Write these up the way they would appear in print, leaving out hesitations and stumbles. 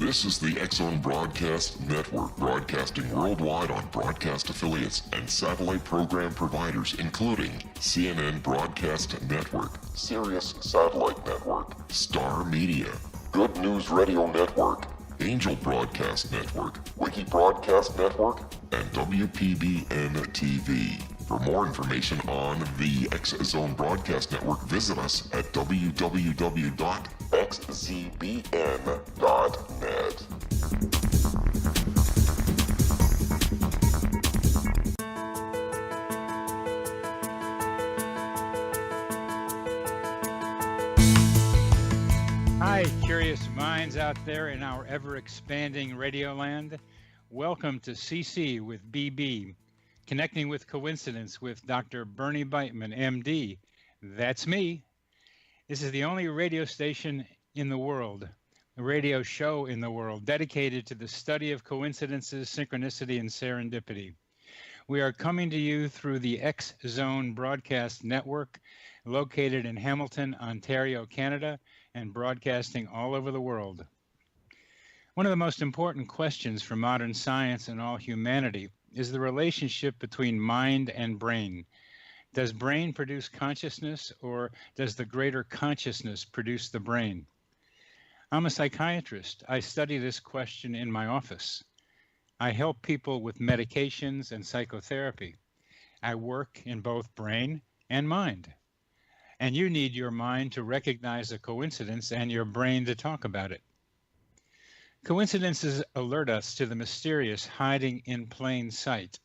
This is the X-Zone Broadcast Network, broadcasting worldwide on broadcast affiliates and satellite program providers, including CNN Broadcast Network, Sirius Satellite Network, Star Media, Good News Radio Network, Angel Broadcast Network, Wiki Broadcast Network, and WPBN TV. For more information on the X-Zone Broadcast Network, visit us at www.xzbn.net. Hi, curious minds out there in our ever-expanding radio land. Welcome to CC with BB, Connecting with Coincidence with Dr. Bernie Beitman, MD. That's me. This is the only radio station in the world, a radio show in the world, dedicated to the study of coincidences, synchronicity, and serendipity. We are coming to you through the X-Zone Broadcast Network, located in Hamilton, Ontario, Canada, and broadcasting all over the world. One of the most important questions for modern science and all humanity is the relationship between mind and brain. Does brain produce consciousness, or does the greater consciousness produce the brain? I'm a psychiatrist. I study this question in my office. I help people with medications and psychotherapy. I work in both brain and mind. And you need your mind to recognize a coincidence and your brain to talk about it. Coincidences alert us to the mysterious hiding in plain sight.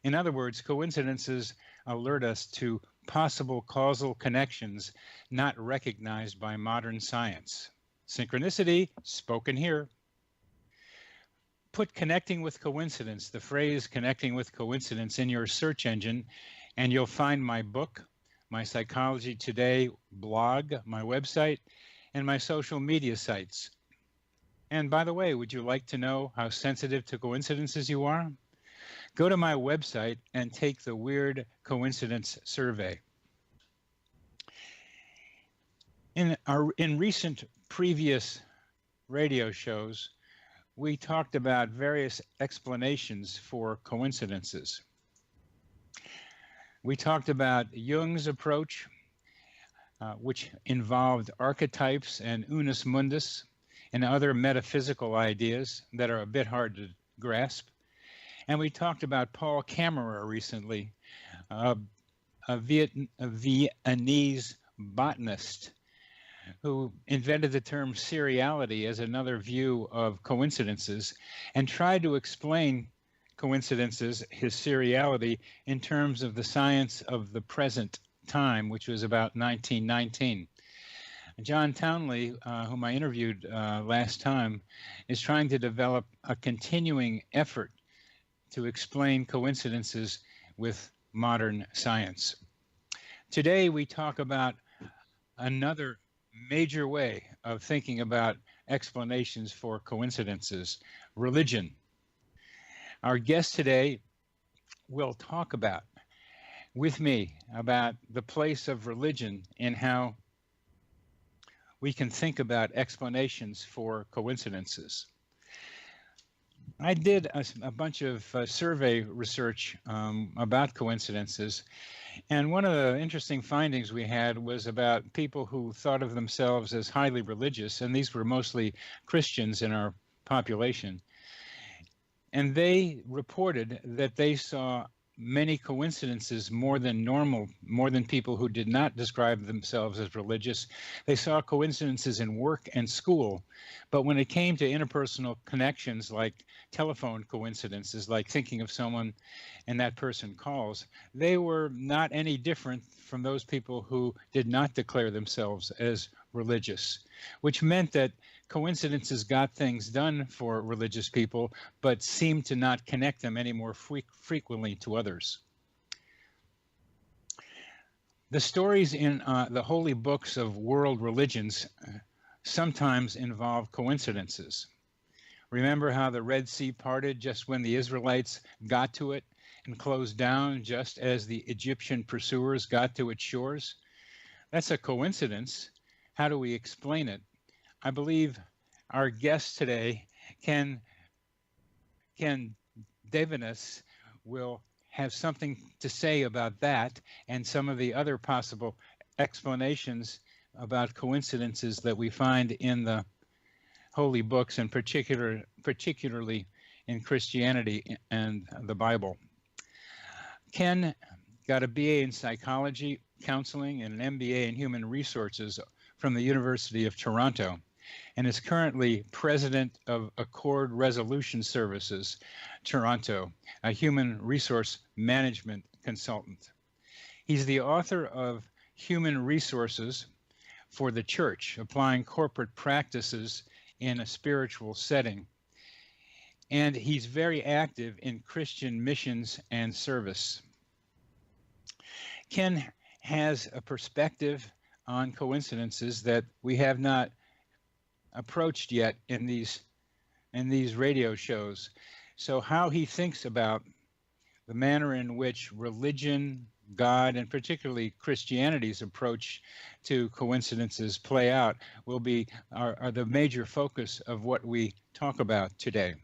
In other words, coincidences alert us to possible causal connections not recognized by modern science. Synchronicity, spoken here. Put connecting with coincidence, the phrase connecting with coincidence, in your search engine, and you'll find my book, my Psychology Today blog, my website, and my social media sites. And by the way, would you like to know how sensitive to coincidences you are? Go to my website and take the Weird Coincidence Survey. In recent previous radio shows, we talked about various explanations for coincidences. We talked about Jung's approach, which involved archetypes and unus mundus and other metaphysical ideas that are a bit hard to grasp. And we talked about Paul Kammerer recently, a Viennese botanist who invented the term seriality as another view of coincidences and tried to explain coincidences, his seriality, in terms of the science of the present time, which was about 1919. John Townley, whom I interviewed last time, is trying to develop a continuing effort to explain coincidences with modern science. Today, we talk about another major way of thinking about explanations for coincidences: religion. Our guest today will talk with me about the place of religion and how we can think about explanations for coincidences. I did a bunch of survey research about coincidences, and one of the interesting findings we had was about people who thought of themselves as highly religious, and these were mostly Christians in our population. And they reported that they saw many coincidences more than people who did not describe themselves as religious. They saw coincidences in work and school. But when it came to interpersonal connections, like telephone coincidences, like thinking of someone and that person calls, they were not any different from those people who did not declare themselves as religious, which meant that coincidences got things done for religious people, but seemed to not connect them any more frequently to others. The stories in the holy books of world religions sometimes involve coincidences. Remember how the Red Sea parted just when the Israelites got to it and closed down just as the Egyptian pursuers got to its shores? That's a coincidence. How do we explain it? I believe our guest today Ken Godevenos will have something to say about that and some of the other possible explanations about coincidences that we find in the holy books, and particularly in Christianity and the Bible. Ken got a BA in psychology, counseling, and an MBA in human resources from the University of Toronto, and is currently president of Accord Resolution Services, Toronto, a human resource management consultant. He's the author of Human Resources for the Church, Applying Corporate Practices in a Spiritual Setting. And he's very active in Christian missions and service. Ken has a perspective on coincidences that we have not approached yet in these radio shows. So how he thinks about the manner in which religion, God, and particularly Christianity's approach to coincidences play out will be are the major focus of what we talk about today.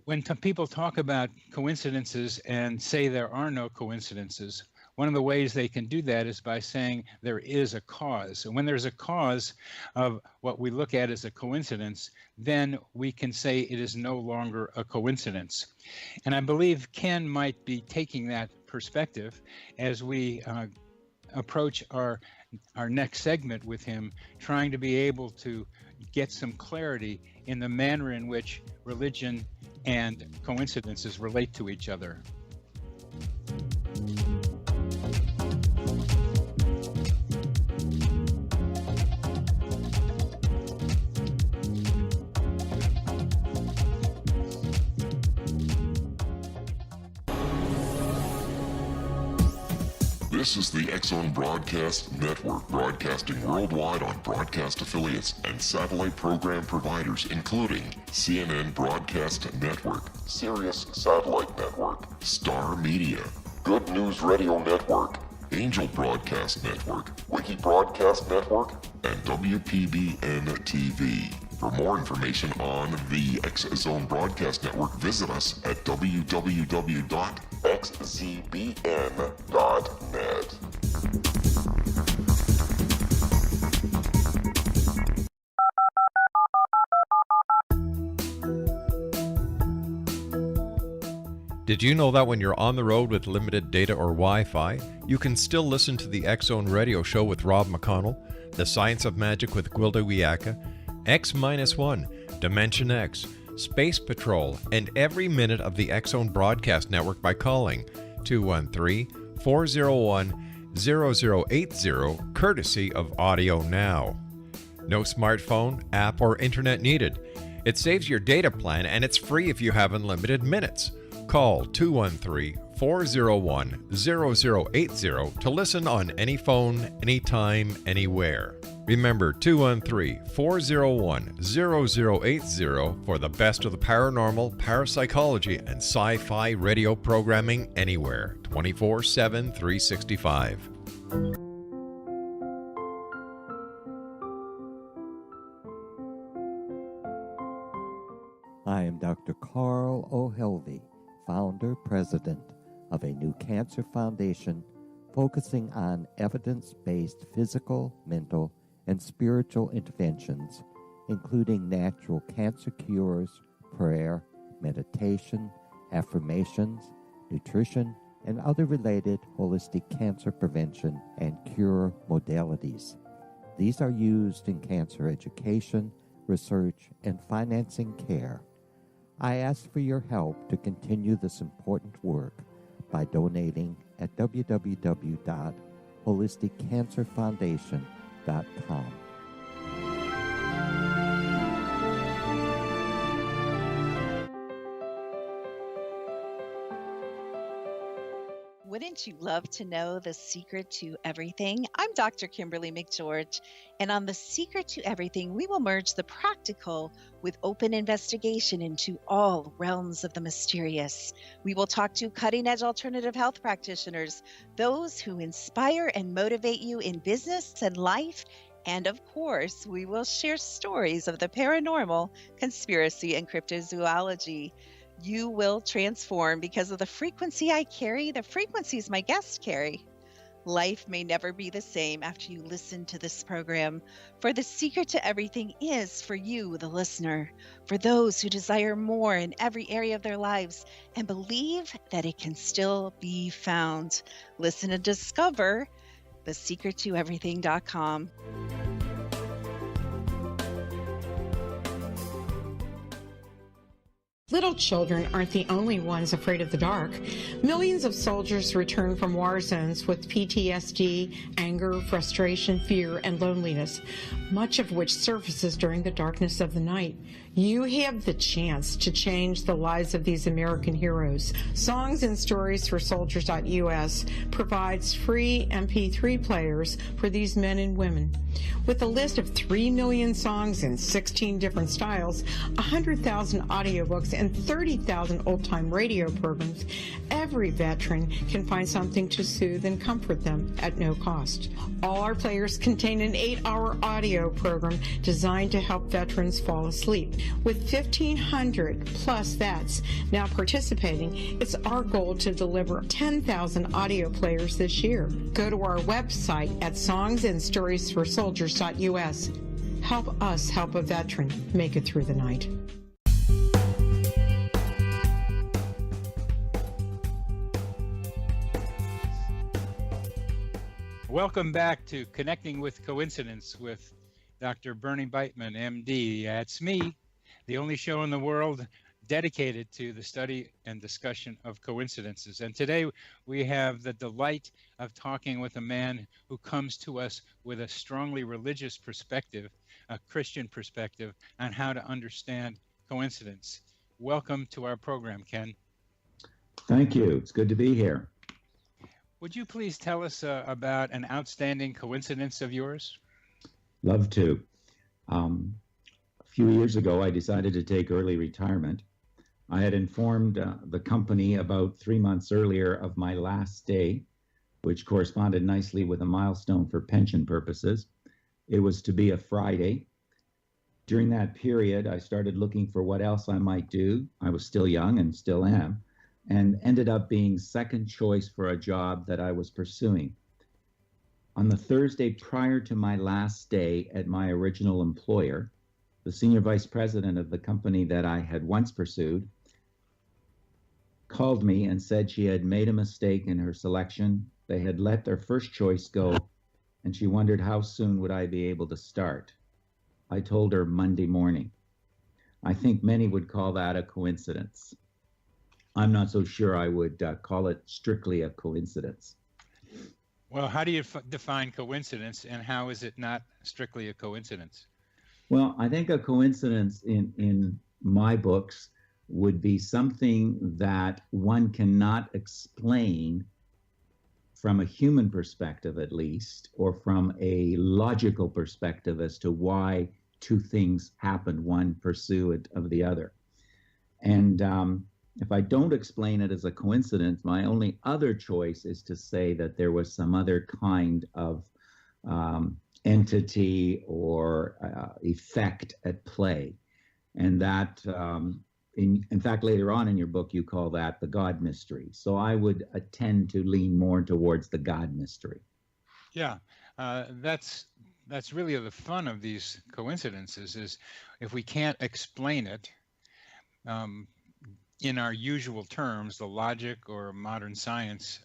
When people talk about coincidences and say there are no coincidences, one of the ways they can do that is by saying there is a cause. And when there's a cause of what we look at as a coincidence, then we can say it is no longer a coincidence. And I believe Ken might be taking that perspective as we approach our next segment with him, trying to be able to get some clarity in the manner in which religion and coincidences relate to each other. This is the X-Zone Broadcast Network, broadcasting worldwide on broadcast affiliates and satellite program providers, including CNN Broadcast Network, Sirius Satellite Network, Star Media, Good News Radio Network, Angel Broadcast Network, Wiki Broadcast Network, and WPBN TV. For more information on the X-Zone Broadcast Network, visit us at www.xzbn.net. Did you know that when you're on the road with limited data or Wi-Fi, you can still listen to the X-Zone Radio Show with Rob McConnell, The Science of Magic with Gwilda Wiyaka, X-1, Dimension X, Space Patrol, and every minute of the X-Zone Broadcast Network by calling 213-401-0080, courtesy of Audio Now. No smartphone, app, or internet needed. It saves your data plan and it's free if you have unlimited minutes. Call 213-401-0080 to listen on any phone, anytime, anywhere. Remember 213-401-0080 for the best of the paranormal, parapsychology, and sci-fi radio programming anywhere, 24/7, 365. I am Dr. Carl O'Helvey, founder, president of a new cancer foundation focusing on evidence-based physical, mental, and spiritual interventions, including natural cancer cures, prayer, meditation, affirmations, nutrition, and other related holistic cancer prevention and cure modalities. These are used in cancer education, research, and financing care. I ask for your help to continue this important work by donating at www.holisticcancerfoundation.com. Wouldn't you love to know the secret to everything? I'm Dr. Kimberly McGeorge, and on The Secret to Everything, we will merge the practical with open investigation into all realms of the mysterious. We will talk to cutting-edge alternative health practitioners, those who inspire and motivate you in business and life, And of course, we will share stories of the paranormal, conspiracy, and cryptozoology. You will transform because of the frequency I carry, the frequencies my guests carry. Life may never be the same after you listen to this program, for the secret to everything is for you, the listener, for those who desire more in every area of their lives and believe that it can still be found. Listen and discover thesecrettoeverything.com. Little children aren't the only ones afraid of the dark. Millions of soldiers return from war zones with PTSD, anger, frustration, fear, and loneliness, much of which surfaces during the darkness of the night. You have the chance to change the lives of these American heroes. Songs and Stories for Soldiers.us provides free MP3 players for these men and women. With a list of 3 million songs in 16 different styles, 100,000 audiobooks, and 30,000 old-time radio programs, every veteran can find something to soothe and comfort them at no cost. All our players contain an 8-hour audio program designed to help veterans fall asleep. With 1,500 plus vets now participating, it's our goal to deliver 10,000 audio players this year. Go to our website at songsandstoriesforsoldiers.us. Help us help a veteran make it through the night. Welcome back to Connecting with Coincidence with Dr. Bernie Beitman, MD. That's me, the only show in the world dedicated to the study and discussion of coincidences. And today we have the delight of talking with a man who comes to us with a strongly religious perspective, a Christian perspective, on how to understand coincidence. Welcome to our program, Ken. Thank you. It's good to be here. Would you please tell us about an outstanding coincidence of yours? Love to. A few years ago, I decided to take early retirement. I had informed the company about 3 months earlier of my last day, which corresponded nicely with a milestone for pension purposes. It was to be a Friday. During that period, I started looking for what else I might do. I was still young and still am, and ended up being second choice for a job that I was pursuing. On the Thursday prior to my last day at my original employer, the senior vice president of the company that I had once pursued called me and said she had made a mistake in her selection. They had let their first choice go, and she wondered how soon would I be able to start. I told her Monday morning. I think many would call that a coincidence. I'm not so sure I would call it strictly a coincidence. Well, how do you define coincidence, and how is it not strictly a coincidence? Well, I think a coincidence in my books would be something that one cannot explain from a human perspective, at least, or from a logical perspective as to why two things happened, one pursuit of the other. And if I don't explain it as a coincidence, my only other choice is to say that there was some other kind of entity or effect at play. And that, in fact, later on in your book, you call that the God mystery. So I would tend to lean more towards the God mystery. Yeah, that's really the fun of these coincidences, is if we can't explain it in our usual terms, the logic or modern science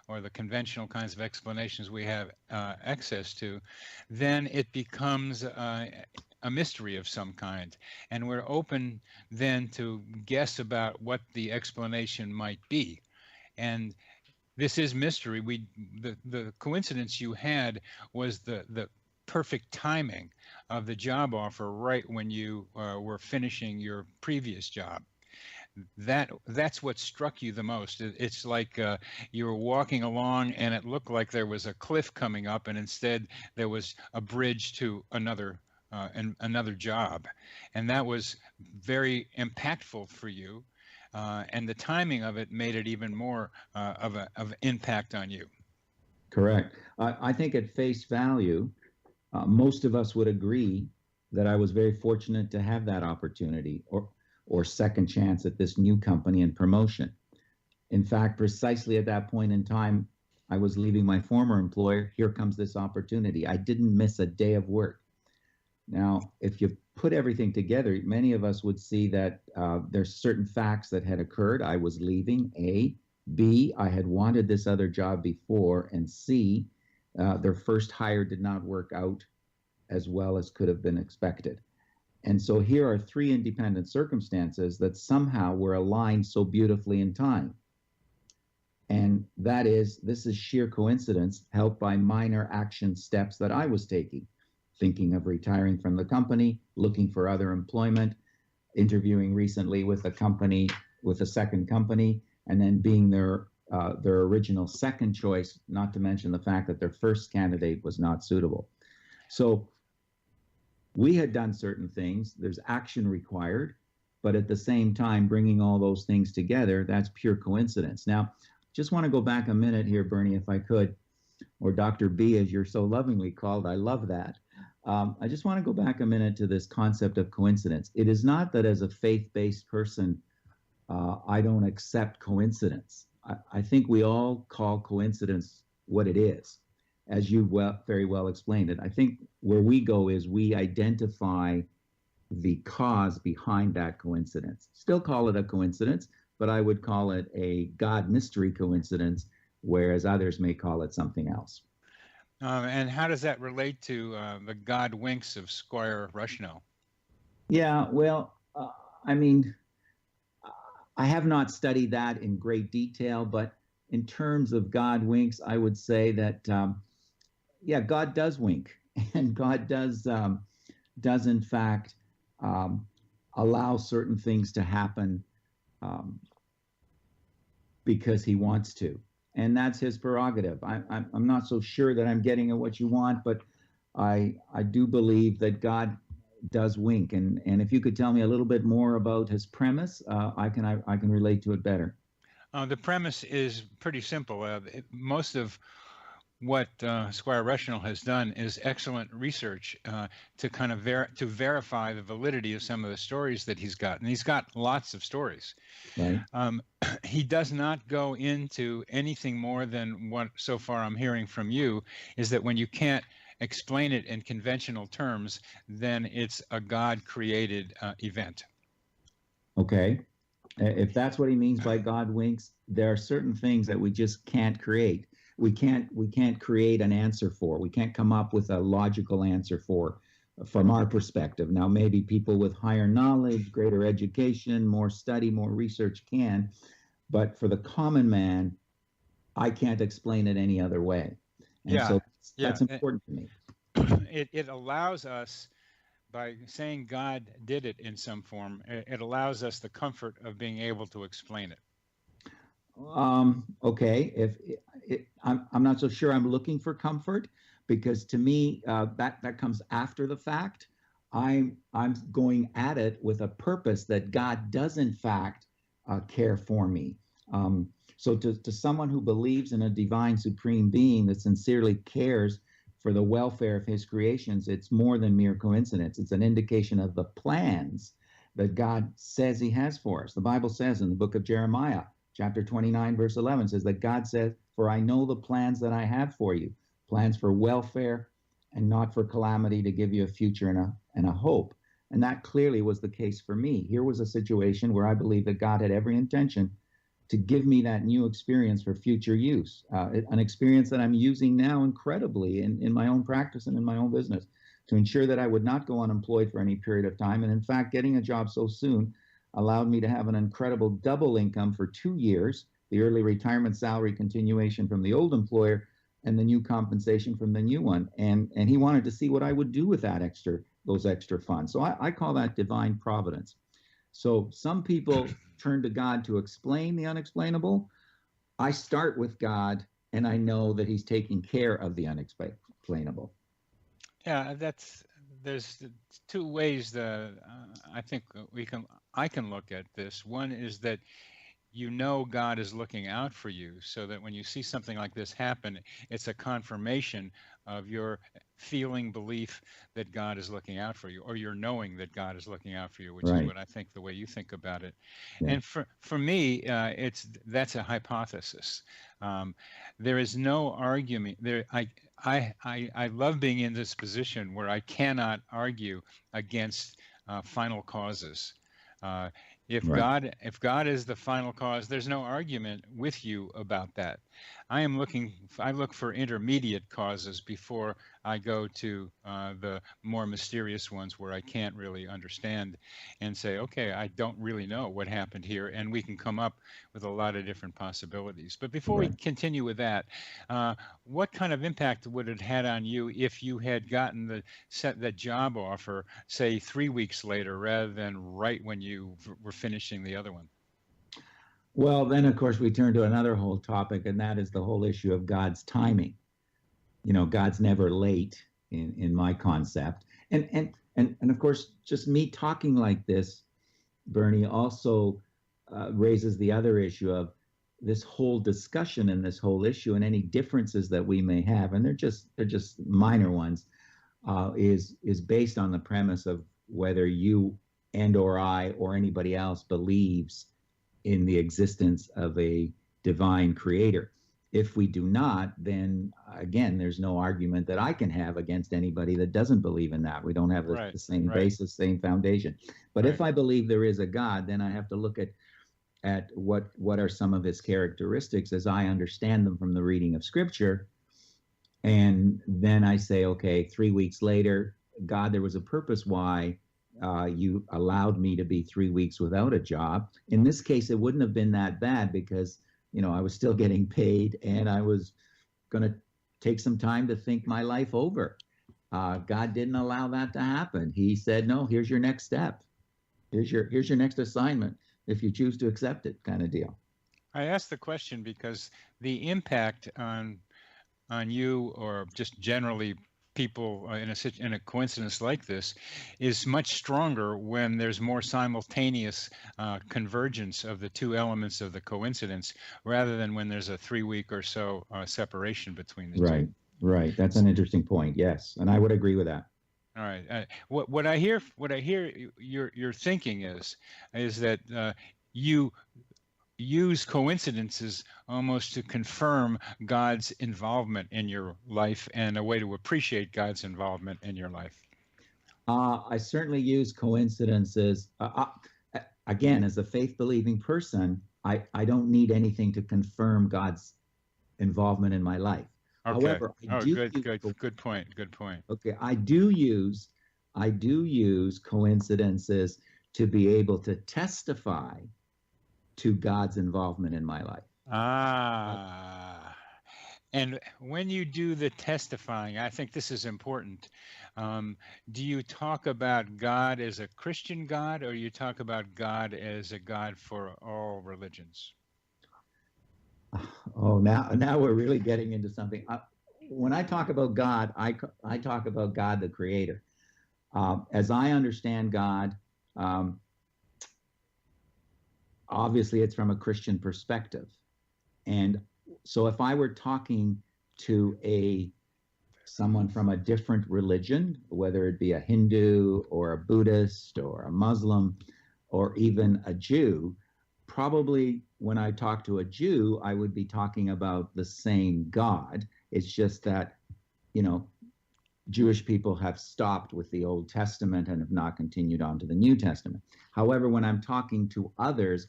or the conventional kinds of explanations we have access to, then it becomes a mystery of some kind. And we're open then to guess about what the explanation might be. And this is mystery. The coincidence you had was the perfect timing of the job offer right when you were finishing your previous job. That's what struck you the most. It's like you were walking along and it looked like there was a cliff coming up, and instead there was a bridge to another job, and that was very impactful for you. And the timing of it made it even more of impact on you. Correct. I think at face value, Most of us would agree that I was very fortunate to have that opportunity or second chance at this new company and promotion. In fact, precisely at that point in time, I was leaving my former employer. Here comes this opportunity. I didn't miss a day of work. Now, if you put everything together, many of us would see that there's certain facts that had occurred. I was leaving, A. B, I had wanted this other job before, and C, their first hire did not work out as well as could have been expected. And so here are three independent circumstances that somehow were aligned so beautifully in time. And that is, this is sheer coincidence helped by minor action steps that I was taking, thinking of retiring from the company, looking for other employment, interviewing recently with a second company, and then being their original second choice, not to mention the fact that their first candidate was not suitable. So we had done certain things. There's action required, but at the same time, bringing all those things together, that's pure coincidence. Now, just want to go back a minute here, Bernie, if I could, or Dr. B, as you're so lovingly called. I love that. I just want to go back a minute to this concept of coincidence. It is not that as a faith-based person, I don't accept coincidence. I think we all call coincidence what it is, as you very well explained it. I think where we go is we identify the cause behind that coincidence. Still call it a coincidence, but I would call it a God mystery coincidence, whereas others may call it something else. And how does that relate to the God winks of Squire Rushnell? Yeah, well, I mean, I have not studied that in great detail, but in terms of God winks, I would say that, yeah, God does wink, and God does in fact allow certain things to happen because he wants to, and that's his prerogative. I'm not so sure that I'm getting at what you want, but I do believe that God does wink, and if you could tell me a little bit more about his premise, I can relate to it better. The premise is pretty simple. Most of what Squire Rushnell has done is excellent research to kind of verify the validity of some of the stories that he's got, and he's got lots of stories. Right. He does not go into anything more than what so far I'm hearing from you is that when you can't explain it in conventional terms, then it's a God-created event. Okay. If that's what he means by God winks, there are certain things that we just can't create. We can't create an answer for. We can't come up with a logical answer for, from our perspective. Now, maybe people with higher knowledge, greater education, more study, more research can, but for the common man, I can't explain it any other way. And so that's important to me. It allows us, by saying God did it in some form, it allows us the comfort of being able to explain it. Okay, I'm not so sure I'm looking for comfort, because to me that comes after the fact. I'm going at it with a purpose that God does in fact care for me. So to someone who believes in a divine supreme being that sincerely cares for the welfare of his creations, it's more than mere coincidence. It's an indication of the plans that God says he has for us. The Bible says in the book of Jeremiah, chapter 29, verse 11, says that God says, "For I know the plans that I have for you, plans for welfare and not for calamity, to give you a future and a hope." And that clearly was the case for me. Here was a situation where I believe that God had every intention to give me that new experience for future use, an experience that I'm using now incredibly in my own practice and in my own business, to ensure that I would not go unemployed for any period of time. And in fact, getting a job so soon allowed me to have an incredible double income for 2 years, the early retirement salary continuation from the old employer and the new compensation from the new one. And he wanted to see what I would do with those extra funds. So I call that divine providence. So some people turn to God to explain the unexplainable. I start with God, and I know that he's taking care of the unexplainable. Yeah, there's two ways that I think I can look at this. One is that you know God is looking out for you, so that when you see something like this happen, it's a confirmation of your feeling belief that God is looking out for you, or your knowing that God is looking out for you, which is Right. what I think the way you think about it. Yeah. And for me, that's a hypothesis. There is no argument there. I love being in this position where I cannot argue against final causes. Uh, Right. if God is the final cause, there's no argument with you about that. I look for intermediate causes before I go to the more mysterious ones where I can't really understand, and say, okay, I don't really know what happened here, and we can come up with a lot of different possibilities. But before we Right. continue with that, what kind of impact would it had on you if you had gotten the job offer, say 3 weeks later, rather than right when you were finishing the other one? Well, then of course we turn to another whole topic, and that is the whole issue of God's timing. God's never late in my concept. And of course, just me talking like this, Bernie, also raises the other issue of this whole discussion and this whole issue, and any differences that we may have, and they're just minor ones, is based on the premise of whether you and or I or anybody else believes in the existence of a divine creator. If we do not, then again, there's no argument that I can have against anybody that doesn't believe in that. We don't have the same basis, same foundation. But if I believe there is a God, then I have to look at what are some of his characteristics as I understand them from the reading of Scripture. And then I say, okay, 3 weeks later, God, there was a purpose why you allowed me to be 3 weeks without a job. In this case, it wouldn't have been that bad because, I was still getting paid and I was going to take some time to think my life over. God didn't allow that to happen. He said, no, here's your next step. Here's your next assignment if you choose to accept it, kind of deal. I asked the question because the impact on you, or just generally people in a coincidence like this, is much stronger when there's more simultaneous convergence of the two elements of the coincidence, rather than when there's a 3 week or so separation between the two. Right. That's an interesting point. Yes, and I would agree with that. All right. What I hear your thinking is that you use coincidences almost to confirm God's involvement in your life, and a way to appreciate God's involvement in your life. I certainly use coincidences. Again, as a faith-believing person, I don't need anything to confirm God's involvement in my life. Okay. However, good point. Okay, I do use coincidences to be able to testify to God's involvement in my life. And when you do the testifying, I think this is important. Do you talk about God as a Christian God, or you talk about God as a God for all religions? Oh, now we're really getting into something. When I talk about God, I talk about God the Creator. As I understand God, obviously it's from a Christian perspective. And so if I were talking to someone from a different religion, whether it be a Hindu or a Buddhist or a Muslim or even a Jew, probably when I talk to a Jew, I would be talking about the same God. It's just that, Jewish people have stopped with the Old Testament and have not continued on to the New Testament. However, when I'm talking to others,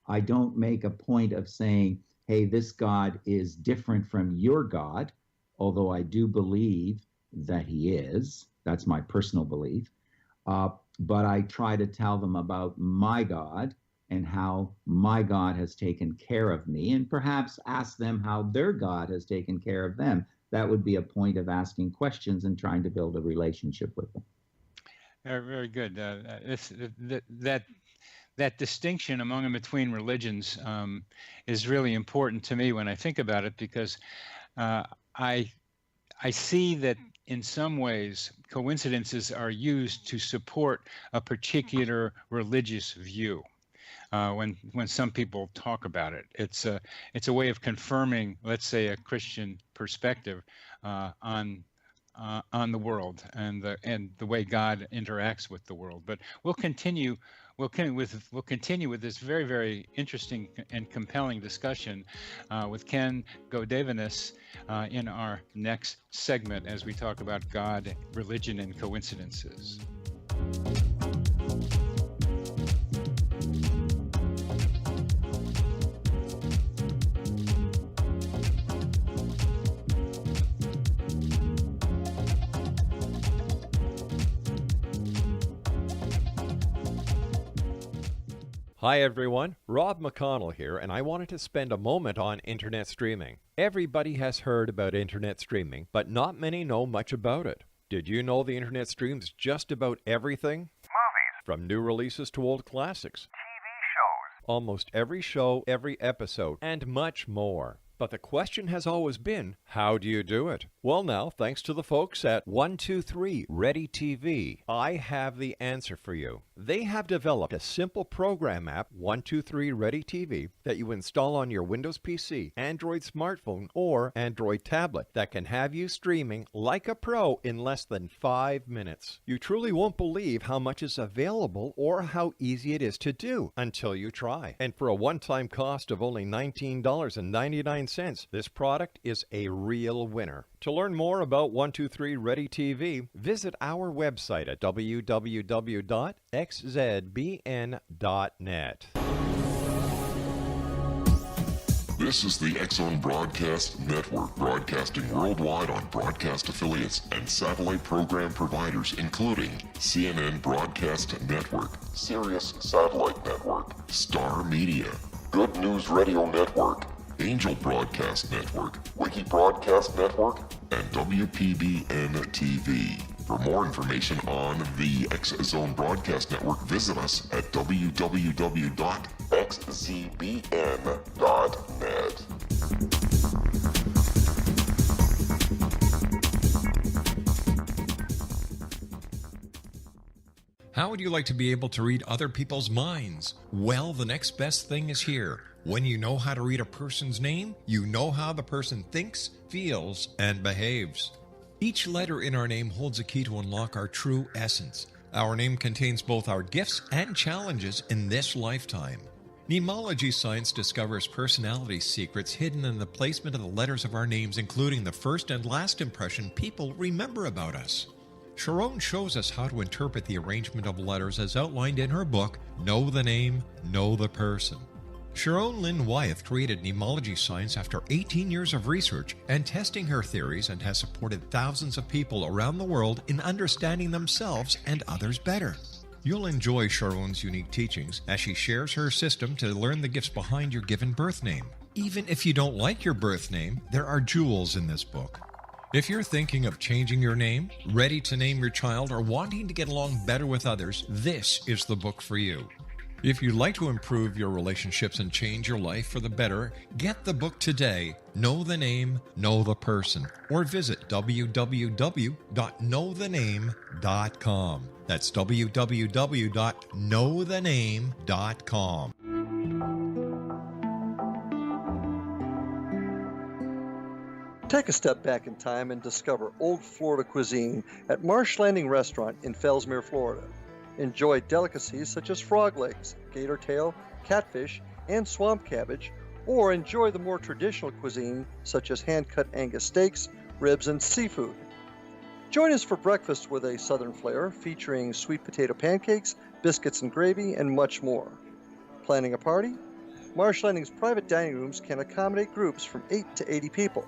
I don't make a point of saying, hey, this God is different from your God, although I do believe that he is. That's my personal belief. But I try to tell them about my God and how my God has taken care of me, and perhaps ask them how their God has taken care of them. That would be a point of asking questions and trying to build a relationship with them. Very good. That distinction among and between religions is really important to me when I think about it, because I see that in some ways coincidences are used to support a particular religious view. when some people talk about it. It's a way of confirming, let's say, a Christian perspective on the world and the way God interacts with the world. But we'll continue with this very, very interesting and compelling discussion with Ken Godevenos in our next segment as we talk about God, religion, and coincidences. Hi everyone, Rob McConnell here, and I wanted to spend a moment on internet streaming. Everybody has heard about internet streaming, but not many know much about it. Did you know the internet streams just about everything? Movies, From new releases to old classics. TV shows, Almost every show, every episode, and much more. But the question has always been, how do you do it? Well now, thanks to the folks at 123 Ready TV, I have the answer for you. They have developed a simple program app, 123 Ready TV, that you install on your Windows PC, Android smartphone, or Android tablet that can have you streaming like a pro in less than 5 minutes. You truly won't believe how much is available or how easy it is to do until you try. And for a one-time cost of only $19.99, this product is a real winner. To learn more about 123 Ready TV, visit our website at www.xzbn.net. This is the X-Zone Broadcast Network, broadcasting worldwide on broadcast affiliates and satellite program providers, including CNN Broadcast Network, Sirius Satellite Network, Star Media, Good News Radio Network, Angel Broadcast Network, Wiki Broadcast Network, and WPBN TV. For more information on the X-Zone Broadcast Network, visit us at www.xzbn.net. How would you like to be able to read other people's minds? Well, the next best thing is here. When you know how to read a person's name, you know how the person thinks, feels, and behaves. Each letter in our name holds a key to unlock our true essence. Our name contains both our gifts and challenges in this lifetime. Mnemology science discovers personality secrets hidden in the placement of the letters of our names, including the first and last impression people remember about us. Sharon shows us how to interpret the arrangement of letters as outlined in her book, Know the Name, Know the Person. Sharon Lynn Wyeth created mnemology science after 18 years of research and testing her theories, and has supported thousands of people around the world in understanding themselves and others better. You'll enjoy Sharon's unique teachings as she shares her system to learn the gifts behind your given birth name. Even if you don't like your birth name, there are jewels in this book. If you're thinking of changing your name, ready to name your child, or wanting to get along better with others, this is the book for you. If you'd like to improve your relationships and change your life for the better, get the book today, Know the Name, Know the Person, or visit www.knowthename.com. That's www.knowthename.com. Take a step back in time and discover old Florida cuisine at Marsh Landing Restaurant in Fellsmere, Florida. Enjoy delicacies such as frog legs, gator tail, catfish, and swamp cabbage, or enjoy the more traditional cuisine such as hand-cut Angus steaks, ribs, and seafood. Join us for breakfast with a southern flair featuring sweet potato pancakes, biscuits and gravy, and much more. Planning a party? Marsh Landing's private dining rooms can accommodate groups from 8 to 80 people.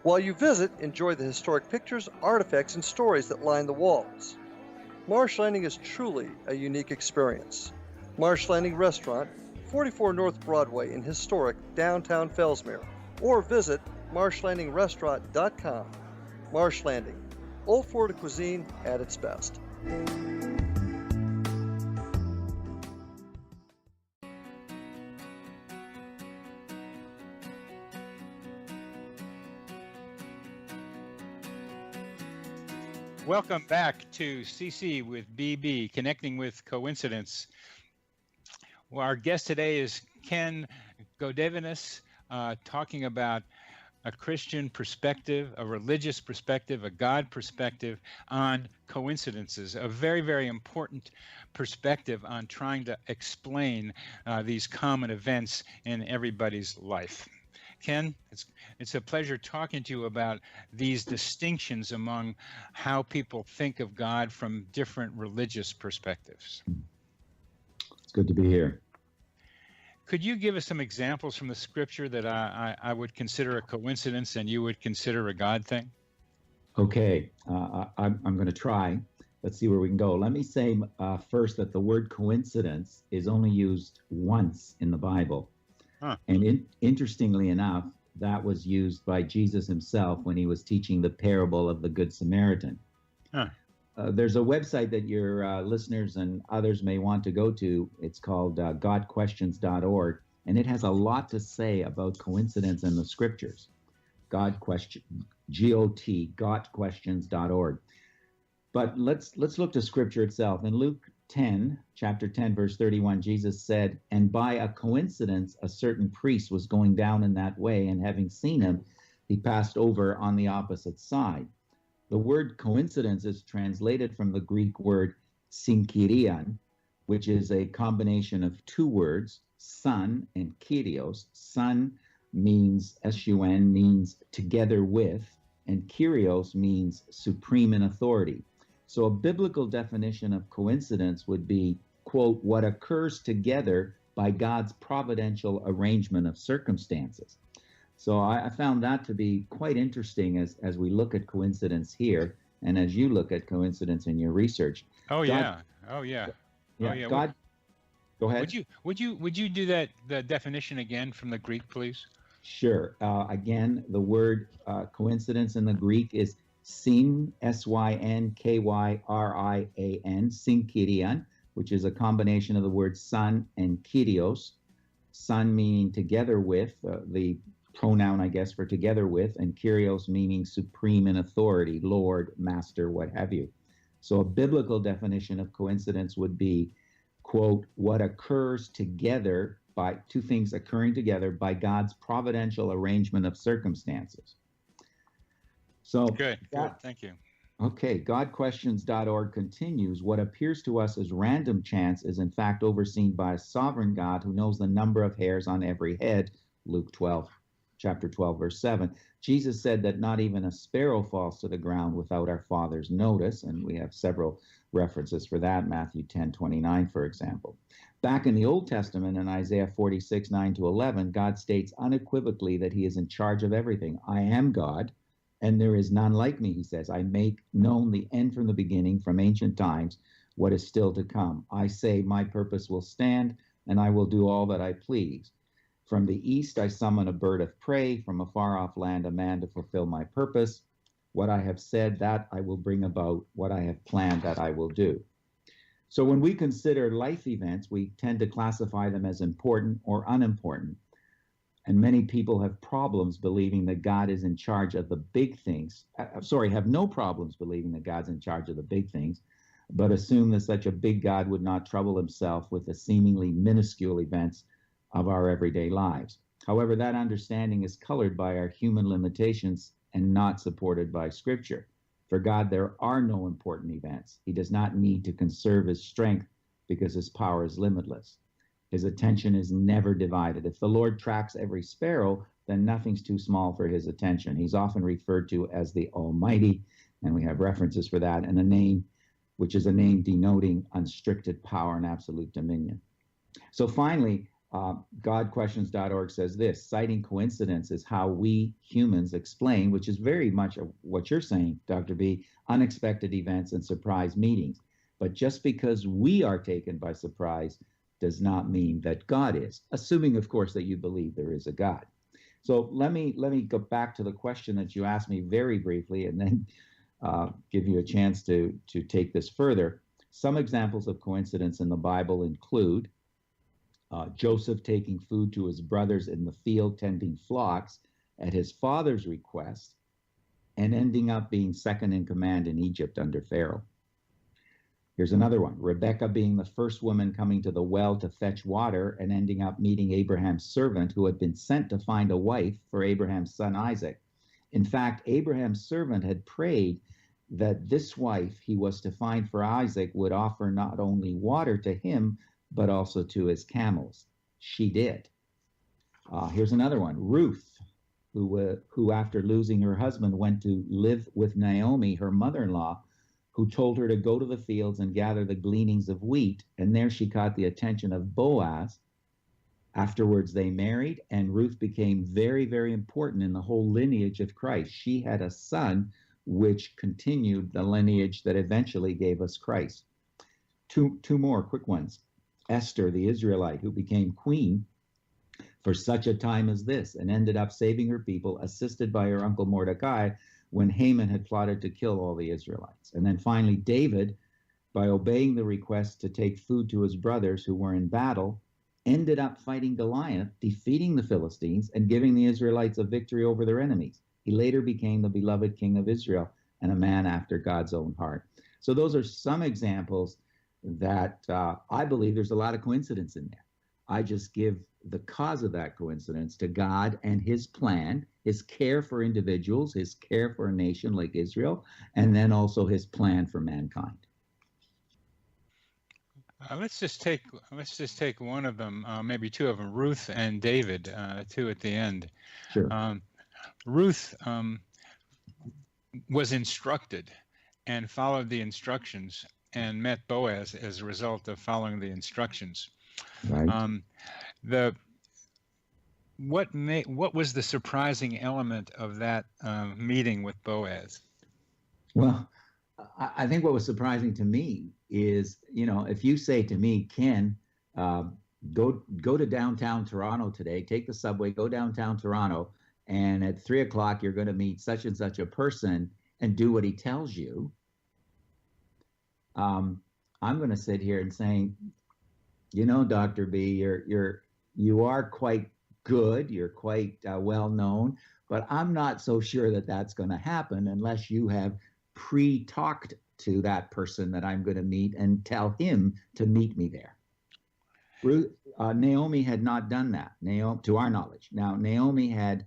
While you visit, enjoy the historic pictures, artifacts, and stories that line the walls. Marsh Landing is truly a unique experience. Marsh Landing Restaurant, 44 North Broadway in historic downtown Fellsmere, or visit marshlandingrestaurant.com. Marsh Landing, old Florida cuisine at its best. Welcome back to CC with BB, Connecting with Coincidence. Well, our guest today is Ken Godevenos, talking about a Christian perspective, a religious perspective, a God perspective on coincidences, a very, very important perspective on trying to explain these common events in everybody's life. Ken, it's a pleasure talking to you about these distinctions among how people think of God from different religious perspectives. It's good to be here. Could you give us some examples from the scripture that I would consider a coincidence and you would consider a God thing? Okay, I'm going to try. Let's see where we can go. Let me say first that the word coincidence is only used once in the Bible. Huh. And interestingly enough, that was used by Jesus himself when he was teaching the parable of the Good Samaritan. Huh. There's a website that your listeners and others may want to go to. It's called godquestions.org, and it has a lot to say about coincidence in the scriptures. GOT.questions.org. But let's look to scripture itself. In Luke 10, chapter 10, verse 31, Jesus said, "And by a coincidence, a certain priest was going down in that way, and having seen him, he passed over on the opposite side." The word coincidence is translated from the Greek word synkirion, which is a combination of two words, son and kyrios. Son means, S-U-N, means together with, and kyrios means supreme in authority. So a biblical definition of coincidence would be, quote, what occurs together by God's providential arrangement of circumstances. So I found that to be quite interesting as we look at coincidence here, and as you look at coincidence in your research. Oh, yeah. Oh, yeah. Yeah. Oh, yeah. God, go ahead. Would you do that, the definition again from the Greek, please? Sure. Again, the word coincidence in the Greek is syn, S-Y-N-K-Y-R-I-A-N, synkirion, which is a combination of the word son and kyrios. Son meaning together with, the pronoun, I guess, for together with, and kyrios meaning supreme in authority, Lord, Master, what have you. So a biblical definition of coincidence would be, quote, what occurs together by two things occurring together by God's providential arrangement of circumstances. So Good. Thank you. Okay, godquestions.org continues, what appears to us as random chance is in fact overseen by a sovereign God who knows the number of hairs on every head, Luke 12, chapter 12, verse 7. Jesus said that not even a sparrow falls to the ground without our Father's notice, and we have several references for that, Matthew 10:29, for example. Back in the Old Testament, in Isaiah 46, 9-11, God states unequivocally that he is in charge of everything. I am God, and there is none like me, he says. I make known the end from the beginning, from ancient times, what is still to come. I say my purpose will stand, and I will do all that I please. From the east I summon a bird of prey, from a far-off land a man to fulfill my purpose. What I have said, that I will bring about. What I have planned, that I will do. So when we consider life events, we tend to classify them as important or unimportant. And many people have problems believing that God is in charge of the big things. Have no problems believing that God's in charge of the big things, but assume that such a big God would not trouble himself with the seemingly minuscule events of our everyday lives. However, that understanding is colored by our human limitations and not supported by Scripture. For God, there are no important events. He does not need to conserve his strength because his power is limitless. His attention is never divided. If the Lord tracks every sparrow, then nothing's too small for his attention. He's often referred to as the Almighty, and we have references for that, and a name, which is a name denoting unrestricted power and absolute dominion. So finally, godquestions.org says this, citing coincidence is how we humans explain, which is very much what you're saying, Dr. B, unexpected events and surprise meetings. But just because we are taken by surprise does not mean that God is, assuming, of course, that you believe there is a God. So let me go back to the question that you asked me very briefly, and then give you a chance to take this further. Some examples of coincidence in the Bible include Joseph taking food to his brothers in the field tending flocks at his father's request, and ending up being second in command in Egypt under Pharaoh. Here's another one. Rebecca being the first woman coming to the well to fetch water and ending up meeting Abraham's servant who had been sent to find a wife for Abraham's son Isaac. In fact, Abraham's servant had prayed that this wife he was to find for Isaac would offer not only water to him, but also to his camels. She did. Here's another one. Ruth, who after losing her husband went to live with Naomi, her mother-in-law, who told her to go to the fields and gather the gleanings of wheat. And there she caught the attention of Boaz. Afterwards, they married, and Ruth became very, very important in the whole lineage of Christ. She had a son which continued the lineage that eventually gave us Christ. Two more quick ones. Esther, the Israelite, who became queen for such a time as this and ended up saving her people, assisted by her uncle Mordecai, when Haman had plotted to kill all the Israelites. And then finally, David, by obeying the request to take food to his brothers who were in battle, ended up fighting Goliath, defeating the Philistines, and giving the Israelites a victory over their enemies. He later became the beloved king of Israel and a man after God's own heart. So those are some examples that I believe there's a lot of coincidence in there. I just give the cause of that coincidence to God and his plan, his care for individuals, his care for a nation like Israel, and then also his plan for mankind. Let's just take one of them, maybe two of them, Ruth and David, two at the end. Sure. Ruth was instructed and followed the instructions and met Boaz as a result of following the instructions. Right. What was the surprising element of that meeting with Boaz? Well, I think what was surprising to me is, if you say to me, Ken, go to downtown Toronto today, take the subway, go downtown Toronto, and at 3:00 you're going to meet such and such a person and do what he tells you. I'm going to sit here and saying, Dr. B, you are quite good, you're quite well known, but I'm not so sure that that's going to happen unless you have pre-talked to that person that I'm going to meet and tell him to meet me there. Naomi had not done that, to our knowledge. Now, Naomi had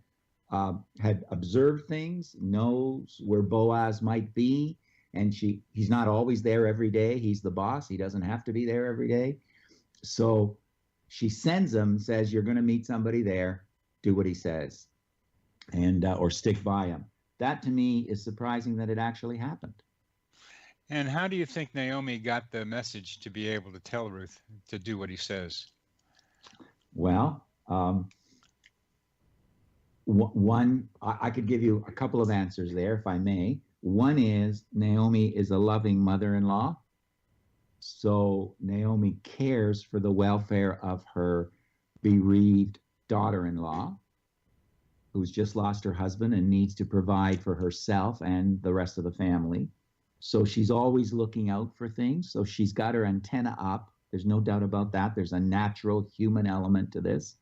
observed things, knows where Boaz might be, and he's not always there every day. He's the boss. He doesn't have to be there every day. So she sends him, says, you're going to meet somebody there, do what he says, and or stick by him. That to me is surprising that it actually happened. And how do you think Naomi got the message to be able to tell Ruth to do what he says? Well, I could give you a couple of answers there, if I may. One is Naomi is a loving mother-in-law. So Naomi cares for the welfare of her bereaved daughter-in-law, who's just lost her husband and needs to provide for herself and the rest of the family. So she's always looking out for things. So she's got her antenna up. There's no doubt about that. There's a natural human element to this.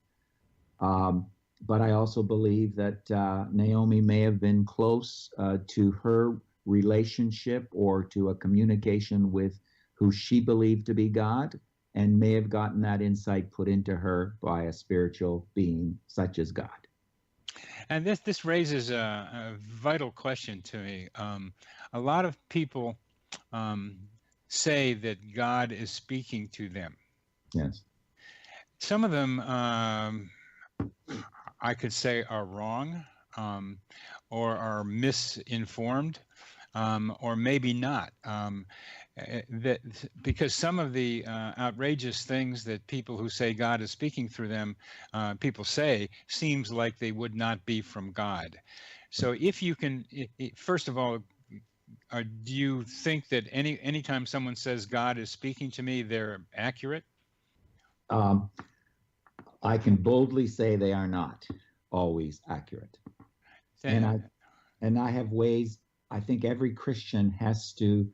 But I also believe that Naomi may have been close to her relationship or to a communication with who she believed to be God, and may have gotten that insight put into her by a spiritual being such as God. And this raises a vital question to me. A lot of people say that God is speaking to them. Yes. Some of them, I could say, are wrong or are misinformed, or maybe not. Because some of the outrageous things that people who say God is speaking through them, people say, seems like they would not be from God. So if you can, first of all, do you think that anytime someone says God is speaking to me, they're accurate? I can boldly say they are not always accurate. And I have ways, I think every Christian has to,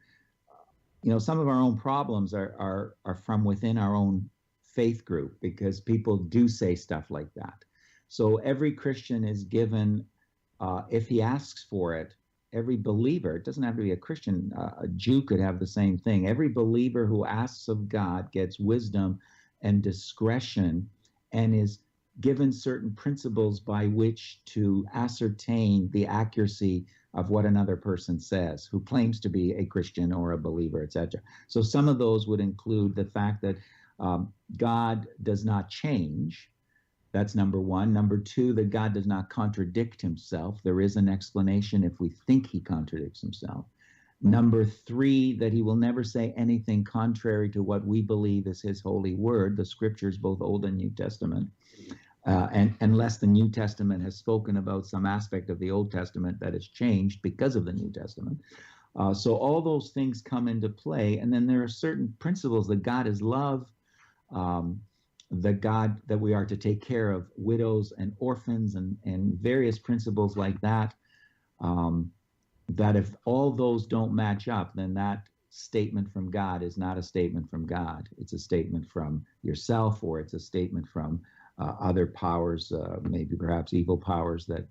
some of our own problems are from within our own faith group, because people do say stuff like that. So every Christian is given, if he asks for it every believer, it doesn't have to be a Christian, a Jew could have the same thing. Every believer who asks of God gets wisdom and discretion and is given certain principles by which to ascertain the accuracy of what another person says who claims to be a Christian or a believer, etc. So some of those would include the fact that God does not change. That's number one. Number two, that God does not contradict himself. There is an explanation if we think he contradicts himself. Number three, that he will never say anything contrary to what we believe is his holy word, the scriptures, both Old and New Testament. And unless the New Testament has spoken about some aspect of the Old Testament that has changed because of the New Testament. So all those things come into play. And then there are certain principles that God is love, that we are to take care of widows and orphans and various principles like that, that if all those don't match up, then that statement from God is not a statement from God. It's a statement from yourself, or it's a statement from other powers, maybe perhaps evil powers that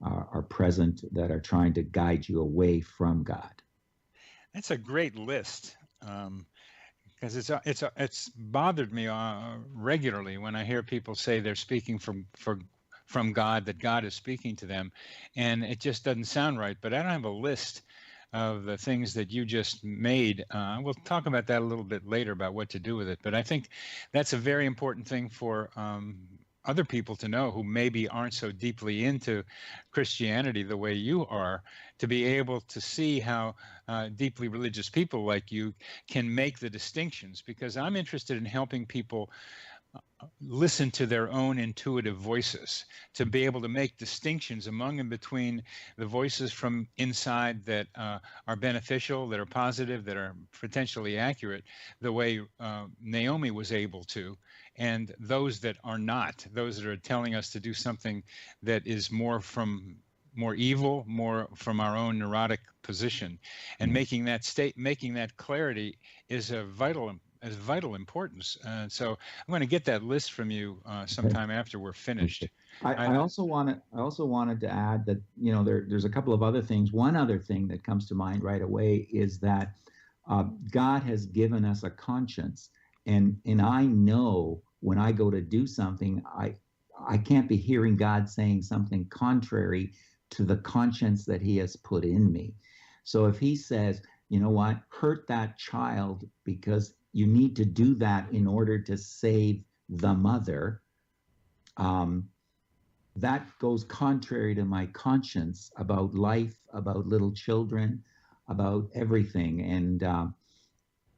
are present that are trying to guide you away from God. That's a great list. Because it's bothered me regularly when I hear people say they're speaking from God, that God is speaking to them, and it just doesn't sound right. But I don't have a list of the things that you just made. We'll talk about that a little bit later about what to do with it. But I think that's a very important thing for other people to know who maybe aren't so deeply into Christianity the way you are, to be able to see how deeply religious people like you can make the distinctions, because I'm interested in helping people listen to their own intuitive voices, to be able to make distinctions among and between the voices from inside that are beneficial, that are positive, that are potentially accurate, the way Naomi was able to, and those that are not, those that are telling us to do something that is more evil, more from our own neurotic position. And making that clarity is of vital importance. So I'm going to get that list from you sometime after we're finished. I also wanted to add that, there's a couple of other things. One other thing that comes to mind right away is that God has given us a conscience, and I know when I go to do something, I can't be hearing God saying something contrary to the conscience that he has put in me. So if he says, you know what, hurt that child because you need to do that in order to save the mother, that goes contrary to my conscience about life, about little children, about everything. And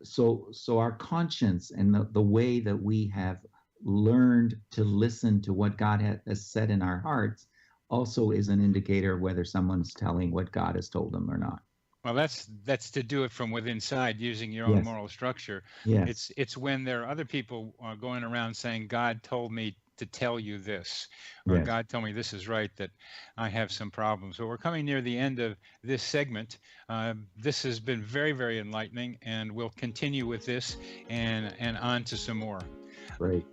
so our conscience and the way that we have learned to listen to what God has said in our hearts also is an indicator of whether someone's telling what God has told them or not. Well, that's to do it from within inside, using your own moral structure. Yes. It's when there are other people going around saying, God told me to tell you this, or God told me this is right, that I have some problems. So we're coming near the end of this segment. This has been very, very enlightening, and we'll continue with this and on to some more. Great.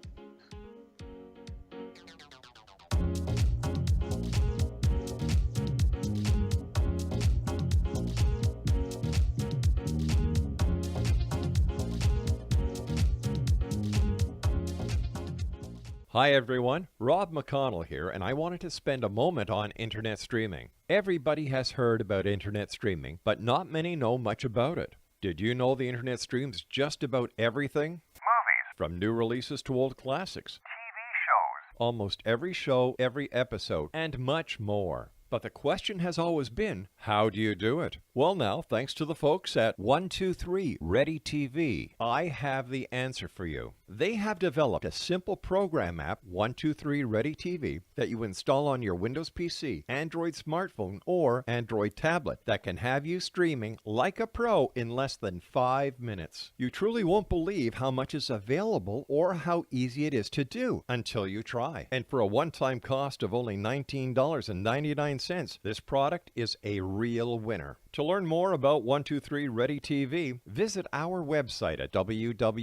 Hi everyone, Rob McConnell here, and I wanted to spend a moment on internet streaming. Everybody has heard about internet streaming, but not many know much about it. Did you know the internet streams just about everything? Movies. From new releases to old classics. TV shows. Almost every show, every episode, and much more. But the question has always been, how do you do it? Well now, thanks to the folks at 123 Ready TV, I have the answer for you. They have developed a simple program app, 123 Ready TV, that you install on your Windows PC, Android smartphone, or Android tablet that can have you streaming like a pro in less than 5 minutes. You truly won't believe how much is available or how easy it is to do until you try. And for a one-time cost of only $19.99, this product is a real winner. To learn more about 123 Ready TV, visit our website at www.xzbn.net.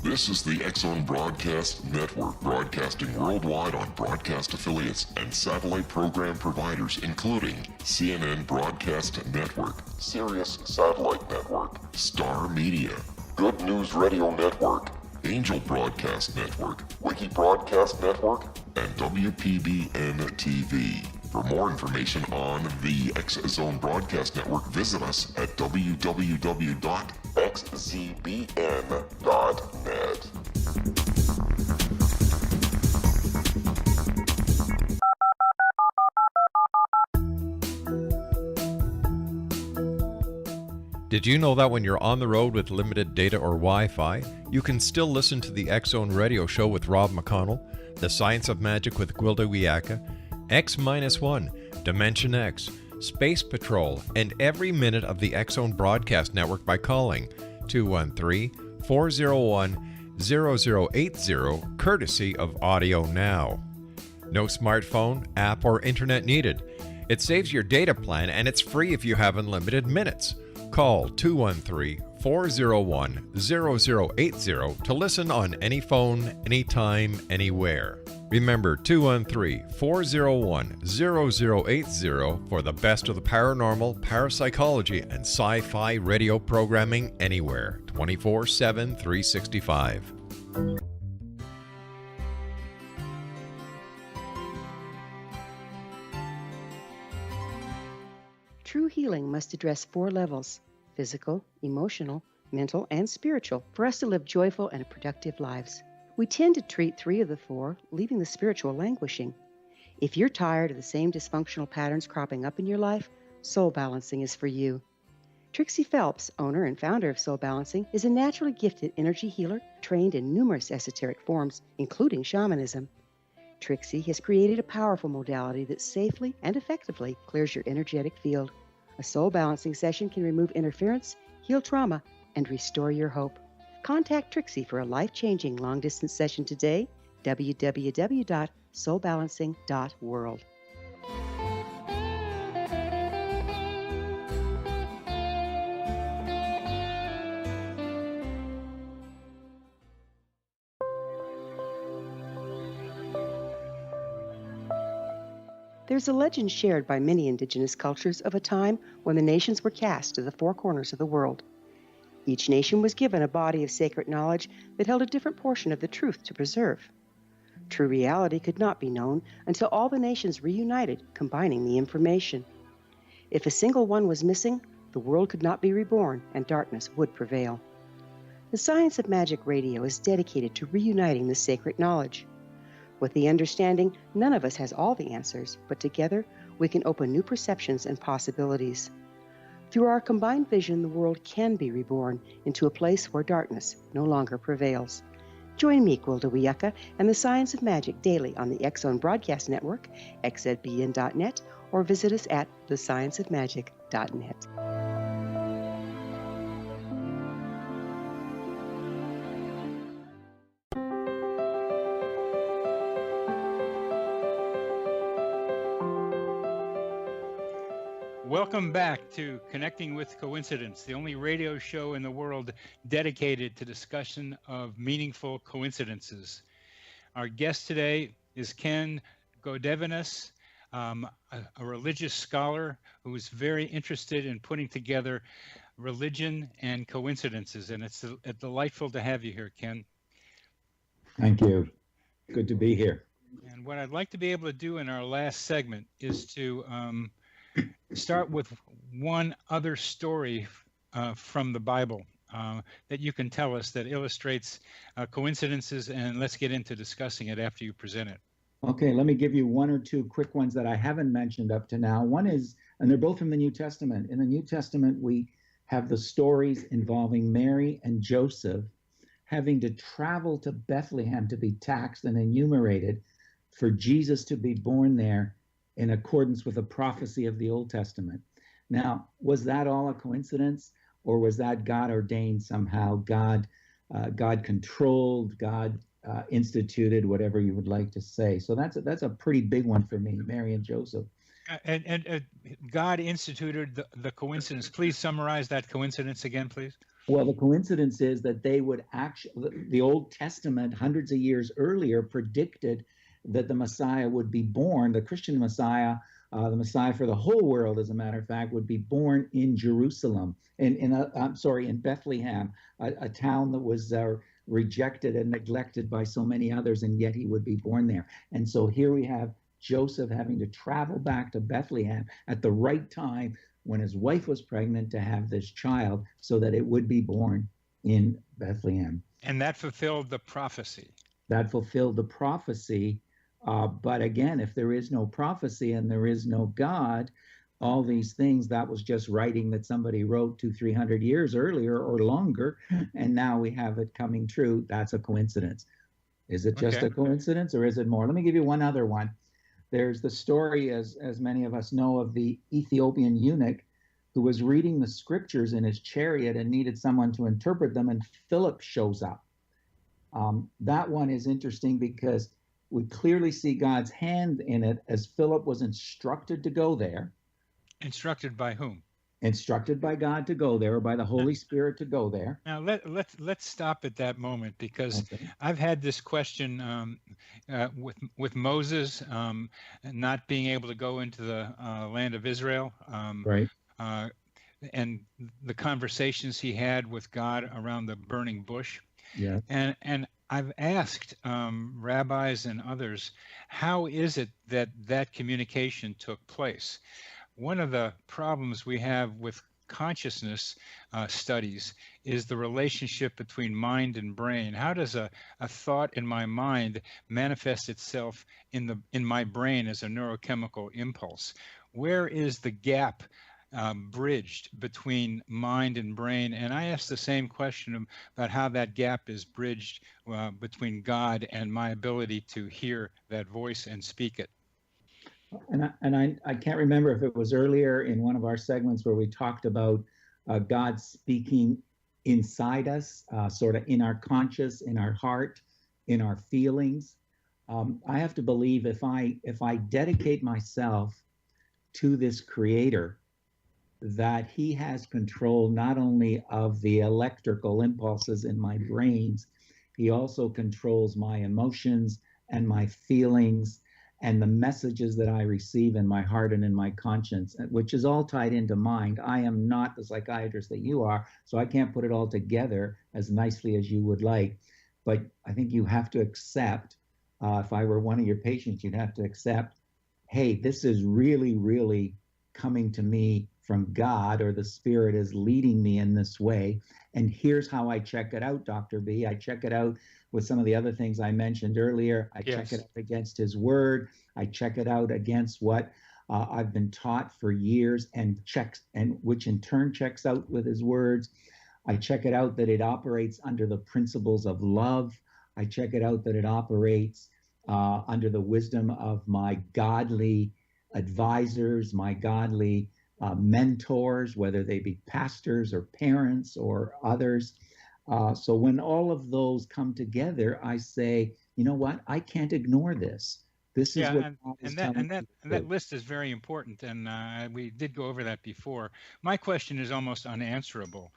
This is the X-Zone Broadcast Network, broadcasting worldwide on broadcast affiliates and satellite program providers, including CNN Broadcast Network, Sirius Satellite Network, Star Media, Good News Radio Network, Angel Broadcast Network, Wiki Broadcast Network, and WPBN TV. For more information on the X-Zone Broadcast Network, visit us at www.xzbn.net. Did you know that when you're on the road with limited data or Wi-Fi, you can still listen to the X-Zone Radio Show with Rob McConnell, The Science of Magic with Gwilda Wiyaka, X-1, Dimension X, Space Patrol, and every minute of the X-Zone Broadcast Network by calling 213-401-0080, courtesy of Audio Now. No smartphone, app, or internet needed. It saves your data plan and it's free if you have unlimited minutes. Call 213-401-0080 to listen on any phone, anytime, anywhere. Remember 213-401-0080 for the best of the paranormal, parapsychology, and sci-fi radio programming anywhere, 24/7, 365. True healing must address 4 levels: physical, emotional, mental, and spiritual, for us to live joyful and productive lives. We tend to treat 3 of the 4, leaving the spiritual languishing. If you're tired of the same dysfunctional patterns cropping up in your life, Soul Balancing is for you. Trixie Phelps, owner and founder of Soul Balancing, is a naturally gifted energy healer trained in numerous esoteric forms, including shamanism. Trixie has created a powerful modality that safely and effectively clears your energetic field. A soul balancing session can remove interference, heal trauma, and restore your hope. Contact Trixie for a life-changing long-distance session today, www.soulbalancing.world. There's a legend shared by many indigenous cultures of a time when the nations were cast to the 4 corners of the world. Each nation was given a body of sacred knowledge that held a different portion of the truth to preserve. True reality could not be known until all the nations reunited, combining the information. If a single one was missing, the world could not be reborn and darkness would prevail. The Science of Magic Radio is dedicated to reuniting the sacred knowledge. With the understanding, none of us has all the answers, but together we can open new perceptions and possibilities. Through our combined vision, the world can be reborn into a place where darkness no longer prevails. Join me, Gwilda Wiyaka, and the Science of Magic daily on the X-Zone Broadcast Network, xzbn.net, or visit us at thescienceofmagic.net. Welcome back to Connecting with Coincidence, the only radio show in the world dedicated to discussion of meaningful coincidences. Our guest today is Ken Godevenos, a religious scholar who is very interested in putting together religion and coincidences, and it's delightful to have you here, Ken. Thank you. Good to be here. And what I'd like to be able to do in our last segment is to start with one other story from the Bible that you can tell us that illustrates coincidences, and let's get into discussing it after you present it. Okay, let me give you 1 or 2 quick ones that I haven't mentioned up to now. One is, and they're both from the New Testament. In the New Testament, we have the stories involving Mary and Joseph having to travel to Bethlehem to be taxed and enumerated for Jesus to be born there in accordance with a prophecy of the Old Testament. Now, was that all a coincidence, or was that God ordained somehow? God controlled, God instituted, whatever you would like to say. So that's a pretty big one for me, Mary and Joseph. And God instituted the coincidence. Please summarize that coincidence again, please. Well, the coincidence is that they would actually, the Old Testament, hundreds of years earlier, predicted that the Messiah would be born, the Christian Messiah, the Messiah for the whole world, as a matter of fact, would be born in Jerusalem, in Bethlehem, a town that was rejected and neglected by so many others, and yet he would be born there. And so here we have Joseph having to travel back to Bethlehem at the right time when his wife was pregnant to have this child so that it would be born in Bethlehem. And that fulfilled the prophecy. That fulfilled the prophecy. But again, if there is no prophecy and there is no God, all these things, that was just writing that somebody wrote 200-300 years earlier or longer, and now we have it coming true. That's a coincidence. Is it just a coincidence, or is it more? Let me give you one other one. There's the story, as many of us know, of the Ethiopian eunuch who was reading the scriptures in his chariot and needed someone to interpret them, and Philip shows up. That one is interesting because we clearly see God's hand in it, as Philip was instructed to go there. Instructed by whom? Instructed by God to go there, or by the Holy Spirit to go there. Now let's stop at that moment, because I've had this question with Moses not being able to go into the land of Israel, right? And the conversations he had with God around the burning bush. Yeah. And I've asked rabbis and others, how is it that that communication took place? One of the problems we have with consciousness studies is the relationship between mind and brain. How does a thought in my mind manifest itself in my brain as a neurochemical impulse? Where is the gap bridged between mind and brain? And I asked the same question about how that gap is bridged between God and my ability to hear that voice and speak it. And I can't remember if it was earlier in one of our segments where we talked about God speaking inside us, sort of in our conscious, in our heart, in our feelings. I have to believe if I dedicate myself to this Creator, that He has control not only of the electrical impulses in my brains, He also controls my emotions and my feelings and the messages that I receive in my heart and in my conscience, which is all tied into mind. I am not the psychiatrist that you are, so I can't put it all together as nicely as you would like. But I think you have to accept, if I were one of your patients, you'd have to accept, hey, this is really, really coming to me from God, or the Spirit is leading me in this way. And here's how I check it out, Dr. B. I check it out with some of the other things I mentioned earlier. I check it out against His Word. I check it out against what I've been taught for years, and which in turn checks out with His words. I check it out that it operates under the principles of love. I check it out that it operates under the wisdom of my godly advisors, my godly mentors, whether they be pastors or parents or others. So when all of those come together, I say, you know what? I can't ignore this. This is what God is telling me. And that list is very important, and we did go over that before. My question is almost unanswerable.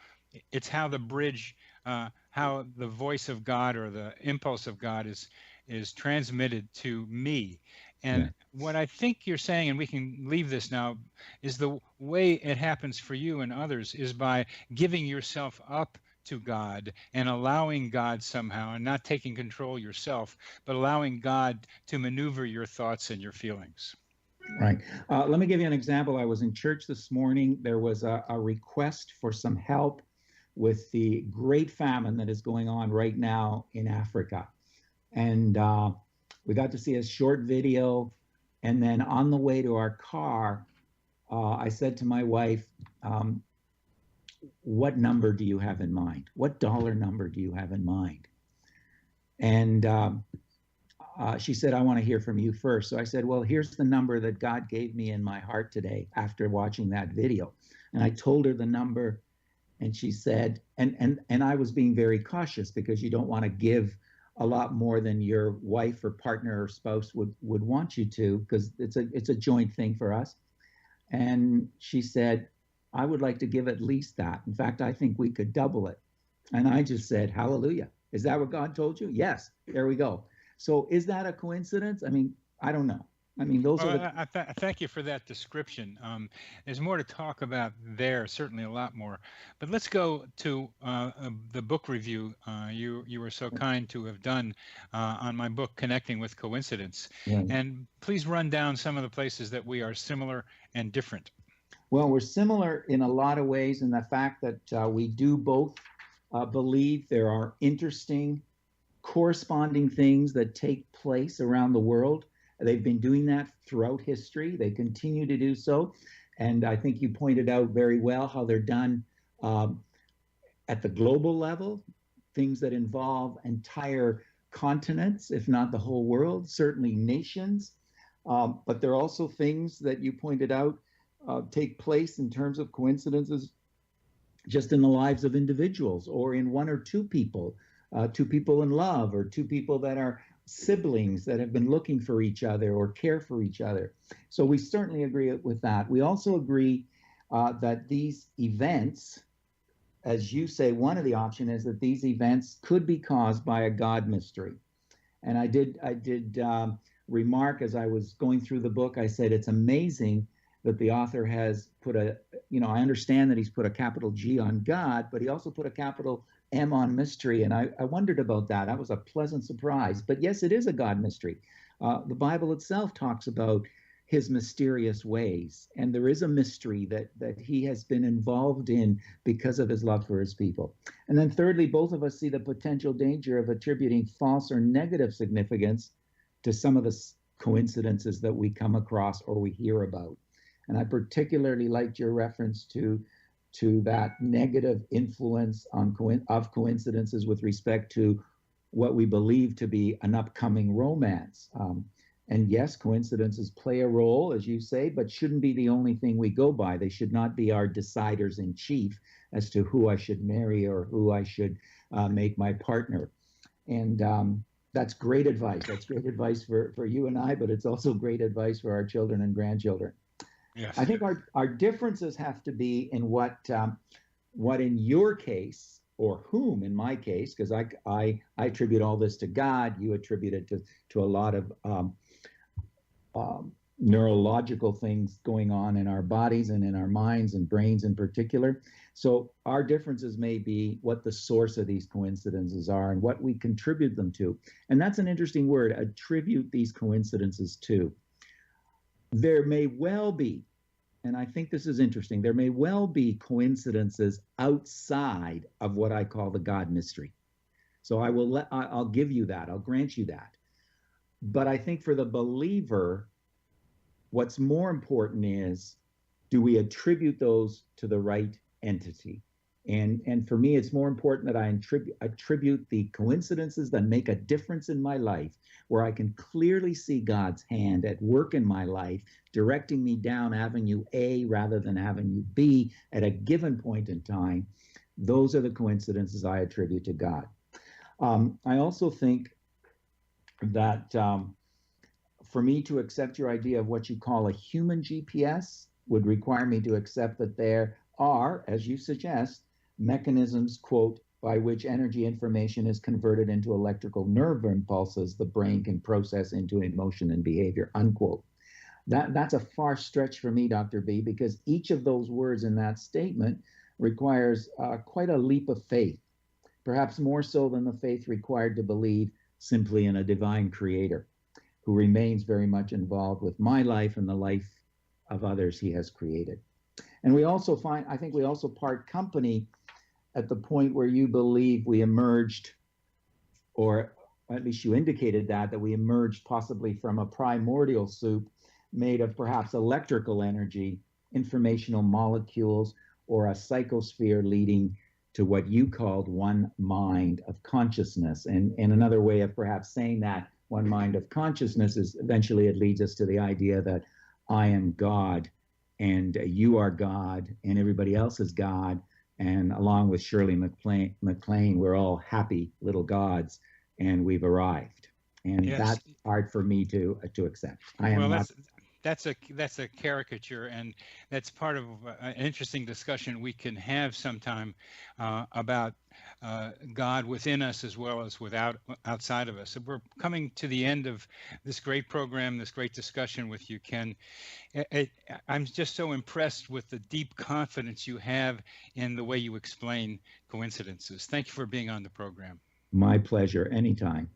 It's how the bridge, how the voice of God or the impulse of God is transmitted to me. And what I think you're saying, and we can leave this now, is the way it happens for you and others is by giving yourself up to God and allowing God somehow, and not taking control yourself, but allowing God to maneuver your thoughts and your feelings. Right. Let me give you an example. I was in church this morning. There was a request for some help with the great famine that is going on right now in Africa. And we got to see a short video. And then on the way to our car, I said to my wife, what number do you have in mind? What dollar number do you have in mind? And she said, I want to hear from you first. So I said, well, here's the number that God gave me in my heart today after watching that video. And I told her the number, and she said, and I was being very cautious, because you don't want to give a lot more than your wife or partner or spouse would want you to, because it's a joint thing for us. And she said, I would like to give at least that. In fact, I think we could double it. And I just said, hallelujah. Is that what God told you? Yes. There we go. So is that a coincidence? I mean, I don't know. I mean, those Well, are the. I thank you for that description. There's more to talk about there, certainly a lot more. But let's go to the book review you were so kind to have done on my book, Connecting with Coincidence. Right. And please run down some of the places that we are similar and different. Well, we're similar in a lot of ways in the fact that we do both believe there are interesting corresponding things that take place around the world. They've been doing that throughout history. They continue to do so. And I think you pointed out very well how they're done at the global level, things that involve entire continents, if not the whole world, certainly nations. But there are also things that you pointed out take place in terms of coincidences just in the lives of individuals or in one or two people in love, or two people that are siblings that have been looking for each other or care for each other. So we certainly agree with that. We also agree that these events, as you say, one of the options is that these events could be caused by a God mystery. And I did remark as I was going through the book, I said, it's amazing that the author has put I understand that he's put a capital G on God, but he also put a capital M on mystery. And I wondered about that. That was a pleasant surprise. But yes, it is a God mystery. The Bible itself talks about his mysterious ways. And there is a mystery that he has been involved in because of his love for his people. And then thirdly, both of us see the potential danger of attributing false or negative significance to some of the coincidences that we come across or we hear about. And I particularly liked your reference to that negative influence of coincidences with respect to what we believe to be an upcoming romance. And yes, coincidences play a role, as you say, but shouldn't be the only thing we go by. They should not be our deciders in chief as to who I should marry or who I should make my partner. And that's great advice. That's great advice for you and I, but it's also great advice for our children and grandchildren. Yes. I think our differences have to be in what in your case, or whom in my case, because I attribute all this to God, you attribute it to a lot of neurological things going on in our bodies and in our minds and brains in particular. So our differences may be what the source of these coincidences are and what we contribute them to. And that's an interesting word, attribute these coincidences to. There may well be, and I think this is interesting, there may well be coincidences outside of what I call the God mystery. So I'll give you that, I'll grant you that. But I think for the believer, what's more important is, do we attribute those to the right entity? And for me, it's more important that I attribute the coincidences that make a difference in my life, where I can clearly see God's hand at work in my life, directing me down Avenue A rather than Avenue B at a given point in time. Those are the coincidences I attribute to God. I also think that for me to accept your idea of what you call a human GPS would require me to accept that there are, as you suggest, mechanisms, quote, by which energy information is converted into electrical nerve impulses the brain can process into emotion and behavior, unquote. That's a far stretch for me, Dr. B, because each of those words in that statement requires quite a leap of faith, perhaps more so than the faith required to believe simply in a divine creator who remains very much involved with my life and the life of others he has created. And we also I think we also part company at the point where you believe we emerged, or at least you indicated that we emerged possibly from a primordial soup made of perhaps electrical energy, informational molecules, or a psychosphere leading to what you called one mind of consciousness. And another way of perhaps saying that one mind of consciousness is eventually it leads us to the idea that I am God and you are God and everybody else is God. And along with Shirley MacLaine, we're all happy little gods and we've arrived. And Yes. that's hard for me to accept. I am not. that's a caricature, and that's part of an interesting discussion we can have sometime about God within us as well as outside of us. So we're coming to the end of this great program, this great discussion with you, Ken. I'm just so impressed with the deep confidence you have in the way you explain coincidences. Thank you for being on the program. My pleasure. Anytime.